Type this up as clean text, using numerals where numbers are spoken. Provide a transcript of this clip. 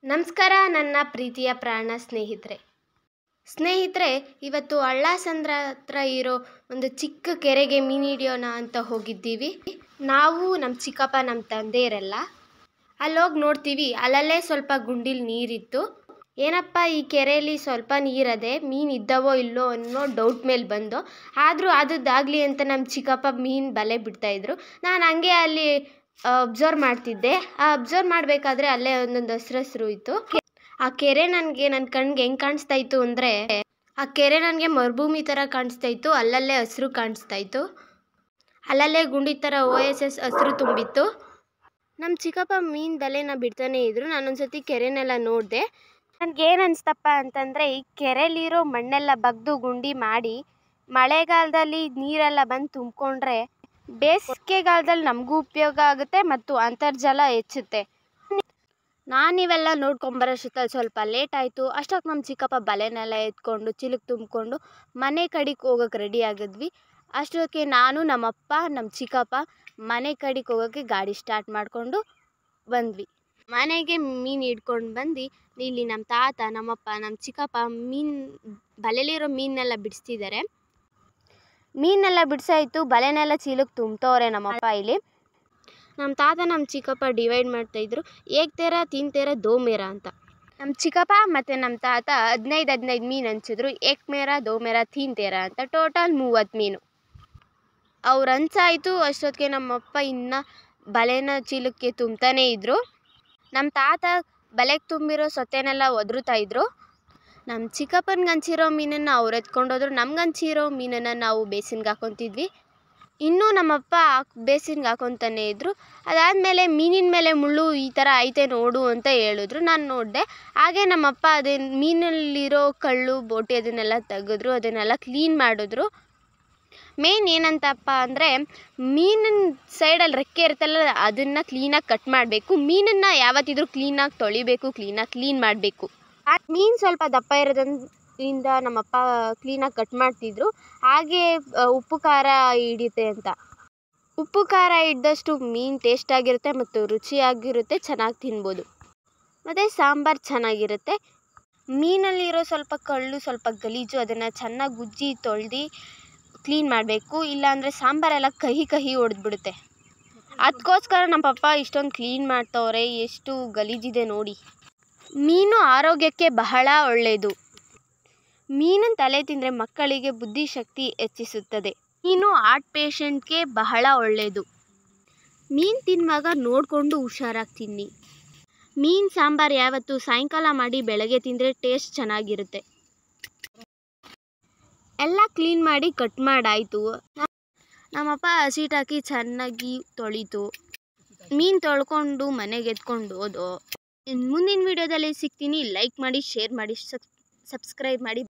ನಮಸ್ಕಾರ ನನ್ನ ಪ್ರೀತಿಯ ಪ್ರಾಣ ಸ್ನೇಹಿತರೆ, ಇವತ್ತು ಅಳ್ಳಸಂದ್ರ ಹತ್ರ ಇರೋ ಒಂದು ಚಿಕ್ಕ ಕೆರೆಗೆ ಮೀನು ಹಿಡಿಯೋಣ ಅಂತ ಹೋಗಿದ್ದೀವಿ. ನಾವು ನಮ್ಮ ಚಿಕ್ಕಪ್ಪ ನಮ್ಮ ತಂದೆಯರೆಲ್ಲ ಅಲ್ಲೋಗಿ ನೋಡ್ತೀವಿ. ಅಲ್ಲಲ್ಲೇ ಸ್ವಲ್ಪ ಗುಂಡಿಲ್ ನೀರಿತ್ತು. ಏನಪ್ಪ ಈ ಕೆರೆಯಲ್ಲಿ ಸ್ವಲ್ಪ ನೀರದೆ, ಮೀನು ಇದ್ದಾವೋ ಇಲ್ಲೋ ಅನ್ನೋ ಡೌಟ್ ಮೇಲೆ ಬಂದು, ಆದರೂ ಆದದ್ದಾಗಲಿ ಅಂತ ನಮ್ಮ ಚಿಕ್ಕಪ್ಪ ಮೀನು ಬಲೆ ಬಿಡ್ತಾಯಿದ್ರು. ನಾನು ಹಂಗೆ ಅಲ್ಲಿ ಅಬ್ಸರ್ವ್ ಮಾಡ್ತಿದ್ದೆ. ಆ ಅಬ್ಸರ್ವ್ ಮಾಡಬೇಕಾದ್ರೆ ಅಲ್ಲೇ ಒಂದೊಂದು ಹಸ್ರು ಇತ್ತು. ಆ ಕೆರೆ ನನ್ನ ಕಣ್ಣಿಗೆ ಹೆಂಗೆ ಕಾಣಿಸ್ತಾ ಇತ್ತು ಅಂದರೆ, ಆ ಕೆರೆ ನನಗೆ ಮರುಭೂಮಿ ಥರ ಕಾಣಿಸ್ತಾ ಇತ್ತು. ಅಲ್ಲಲ್ಲೇ ಹಸಿರು ಕಾಣಿಸ್ತಾ ಇತ್ತು, ಅಲ್ಲಲ್ಲೇ ಗುಂಡಿ ಥರ OSS ಹಸಿರು ತುಂಬಿತ್ತು. ನಮ್ಮ ಚಿಕ್ಕಪ್ಪ ಮೀನು ಬಲೆನ ಬಿಡ್ತಾನೆ ಇದ್ರು. ನಾನೊಂದ್ಸತಿ ಕೆರೆನೆಲ್ಲ ನೋಡಿದೆ. ನನಗೇನು ಅನಿಸ್ತಪ್ಪ ಅಂತಂದರೆ, ಈ ಕೆರೆಯಲ್ಲಿರೋ ಮಣ್ಣೆಲ್ಲ ಬಗ್ದು ಗುಂಡಿ ಮಾಡಿ ಮಳೆಗಾಲದಲ್ಲಿ ನೀರೆಲ್ಲ ಬಂದು ತುಂಬಿಕೊಂಡ್ರೆ ಬೇಸಿಗೆಗಾಲದಲ್ಲಿ ನಮಗೂ ಉಪಯೋಗ ಆಗುತ್ತೆ ಮತ್ತು ಅಂತರ್ಜಲ ಹೆಚ್ಚುತ್ತೆ. ನಾನಿವೆಲ್ಲ ನೋಡ್ಕೊಂಬರೋಷ್ಟೊತ್ತಲ್ಲಿ ಸ್ವಲ್ಪ ಲೇಟ್ ಆಯಿತು. ಅಷ್ಟೊತ್ತು ನಮ್ಮ ಚಿಕ್ಕಪ್ಪ ಬಲೆನೆಲ್ಲ ಎತ್ಕೊಂಡು ಚೀಲಕ್ಕೆ ತುಂಬಿಕೊಂಡು ಮನೆ ಕಡೆಗೆ ಹೋಗೋಕ್ಕೆ ರೆಡಿ ಆಗಿದ್ವಿ. ಅಷ್ಟೊತ್ತಿಗೆ ನಾನು, ನಮ್ಮಪ್ಪ, ನಮ್ಮ ಚಿಕ್ಕಪ್ಪ ಮನೆ ಕಡೆಗೆ ಹೋಗೋಕ್ಕೆ ಗಾಡಿ ಸ್ಟಾರ್ಟ್ ಮಾಡಿಕೊಂಡು ಬಂದ್ವಿ. ಮನೆಗೆ ಮೀನು ಹಿಡ್ಕೊಂಡು ಬಂದು ಇಲ್ಲಿ ನಮ್ಮ ತಾತ, ನಮ್ಮಪ್ಪ, ನಮ್ಮ ಚಿಕ್ಕಪ್ಪ ಬಲೆಯಲ್ಲಿರೋ ಮೀನೆಲ್ಲ ಬಿಡಿಸ್ತಿದ್ದಾರೆ. ಮೀನೆಲ್ಲ ಬಿಡಿಸಾಯಿತು, ಬಲೆನೆಲ್ಲ ಚೀಲಕ್ಕೆ ತುಂಬ್ತವ್ರೆ ನಮ್ಮಪ್ಪ. ಇಲ್ಲಿ ನಮ್ಮ ತಾತ ನಮ್ಮ ಚಿಕ್ಕಪ್ಪ ಡಿವೈಡ್ ಮಾಡ್ತಾಯಿದ್ರು, ಏಕ್ ತೇರ ತೀನ್ ತೇರ ದೋ ಮೇರ ಅಂತ. ನಮ್ಮ ಚಿಕ್ಕಪ್ಪ ಮತ್ತು ನಮ್ಮ ತಾತ 15 ಮೀನು ಹಂಚಿದ್ರು. ಏಕ್ ಮೇರ, ದೋ ಮೇರ, ತೀನ್ ತೇರ ಅಂತ. ಟೋಟಲ್ 30 ಮೀನು ಅವ್ರು ಹಂಚಾಯಿತು. ಅಷ್ಟೊತ್ತಿಗೆ ನಮ್ಮಪ್ಪ ಇನ್ನು ಬಲೆನ ಚೀಲಕ್ಕೆ ತುಂಬ್ತಾನೇ ಇದ್ದರು. ನಮ್ಮ ತಾತ ಬಲೆಗೆ ತುಂಬಿರೋ ಸೊತ್ತೆನೆಲ್ಲ ಒದರುತ್ತಾಯಿದ್ರು. ನಮ್ಮ ಚಿಕ್ಕಪ್ಪನಿಗೆ ಹಂಚಿರೋ ಮೀನನ್ನು ಅವ್ರು ಎತ್ಕೊಂಡೋದ್ರು. ನಮ್ಗೆ ಹಂಚಿರೋ ಮೀನನ್ನು ನಾವು ಬೇಸಿನ್ಗೆ ಹಾಕೊತಿದ್ವಿ. ಇನ್ನೂ ನಮ್ಮಪ್ಪ ಬೇಸಿನ್ಗೆ ಹಾಕೊತಾನೆ ಇದ್ದರು. ಅದಾದಮೇಲೆ ಮೀನಿನ ಮೇಲೆ ಮುಳ್ಳು ಈ ಥರ ಐತೆ ನೋಡು ಅಂತ ಹೇಳಿದ್ರು. ನಾನು ನೋಡಿದೆ. ಹಾಗೆ ನಮ್ಮಪ್ಪ ಮೀನಲ್ಲಿರೋ ಕಳ್ಳು ಬೋಟಿ ಅದನ್ನೆಲ್ಲ ತೆಗೆದ್ರು, ಅದನ್ನೆಲ್ಲ ಕ್ಲೀನ್ ಮಾಡಿದ್ರು. ಮೇನ್ ಏನಂತಪ್ಪ ಅಂದರೆ, ಮೀನಿನ ಸೈಡಲ್ಲಿ ರೆಕ್ಕೆ ಇರುತ್ತಲ್ಲ, ಅದನ್ನು ಕ್ಲೀನಾಗಿ ಕಟ್ ಮಾಡಬೇಕು. ಮೀನನ್ನು ಯಾವತ್ತಿದ್ರೂ ಕ್ಲೀನಾಗಿ ತೊಳಿಬೇಕು, ಕ್ಲೀನ್ ಮಾಡಬೇಕು. ಆ ಮೀನು ಸ್ವಲ್ಪ ದಪ್ಪ ಇರೋದ್ರಿಂದ ನಮ್ಮಪ್ಪ ಕ್ಲೀನಾಗಿ ಕಟ್ ಮಾಡ್ತಿದ್ರು. ಹಾಗೆ ಉಪ್ಪು ಖಾರ ಹಿಡಿಯುತ್ತೆ ಅಂತ. ಉಪ್ಪು ಖಾರ ಹಿಡ್ದಷ್ಟು ಮೀನು ಟೇಸ್ಟಾಗಿರುತ್ತೆ ಮತ್ತು ರುಚಿಯಾಗಿರುತ್ತೆ, ಚೆನ್ನಾಗಿ ತಿನ್ಬೋದು. ಮತ್ತು ಸಾಂಬಾರು ಚೆನ್ನಾಗಿರುತ್ತೆ. ಮೀನಲ್ಲಿರೋ ಸ್ವಲ್ಪ ಕಳ್ಳು, ಸ್ವಲ್ಪ ಗಲೀಜು, ಅದನ್ನು ಚೆನ್ನಾಗಿ ಉಜ್ಜಿ ತೊಳೆದು ಕ್ಲೀನ್ ಮಾಡಬೇಕು. ಇಲ್ಲಾಂದರೆ ಸಾಂಬಾರೆಲ್ಲ ಕಹಿ ಹೊಡೆದ್ಬಿಡುತ್ತೆ. ಅದಕ್ಕೋಸ್ಕರ ನಮ್ಮ ಪಪ್ಪ ಇಷ್ಟೊಂದು ಕ್ಲೀನ್ ಮಾಡ್ತವ್ರೆ. ಎಷ್ಟು ಗಲೀಜಿದೆ ನೋಡಿ. ಮೀನು ಆರೋಗ್ಯಕ್ಕೆ ಬಹಳ ಒಳ್ಳೆಯದು. ಮೀನಿನ ತಲೆ ತಿಂದರೆ ಮಕ್ಕಳಿಗೆ ಬುದ್ಧಿಶಕ್ತಿ ಹೆಚ್ಚಿಸುತ್ತದೆ. ಮೀನು ಹಾರ್ಟ್ ಪೇಷಂಟ್ಗೆ ಬಹಳ ಒಳ್ಳೆಯದು. ಮೀನು ತಿನ್ನುವಾಗ ನೋಡಿಕೊಂಡು ಹುಷಾರಾಗಿ ತಿನ್ನಿ. ಮೀನು ಸಾಂಬಾರು ಯಾವತ್ತು ಸಾಯಂಕಾಲ ಮಾಡಿ ಬೆಳಗ್ಗೆ ತಿಂದರೆ ಟೇಸ್ಟ್ ಚೆನ್ನಾಗಿರುತ್ತೆ. ಎಲ್ಲ ಕ್ಲೀನ್ ಮಾಡಿ ಕಟ್ ಮಾಡಾಯಿತು. ನಮ್ಮಪ್ಪ ಹಸಿಟ್ಟು ಹಾಕಿ ಚೆನ್ನಾಗಿ ತೊಳಿತು. ಮೀನು ತೊಳ್ಕೊಂಡು ಮನೆಗೆ ಎತ್ಕೊಂಡು ಹೋದೋ. ಮುಂದಿನ ವಿಡಿಯೋದಲ್ಲಿ ಸಿಗ್ತೀನಿ. ಲೈಕ್ ಮಾಡಿ, ಶೇರ್ ಮಾಡಿ, ಸಬ್ಸ್ಕ್ರೈಬ್ ಮಾಡಿ.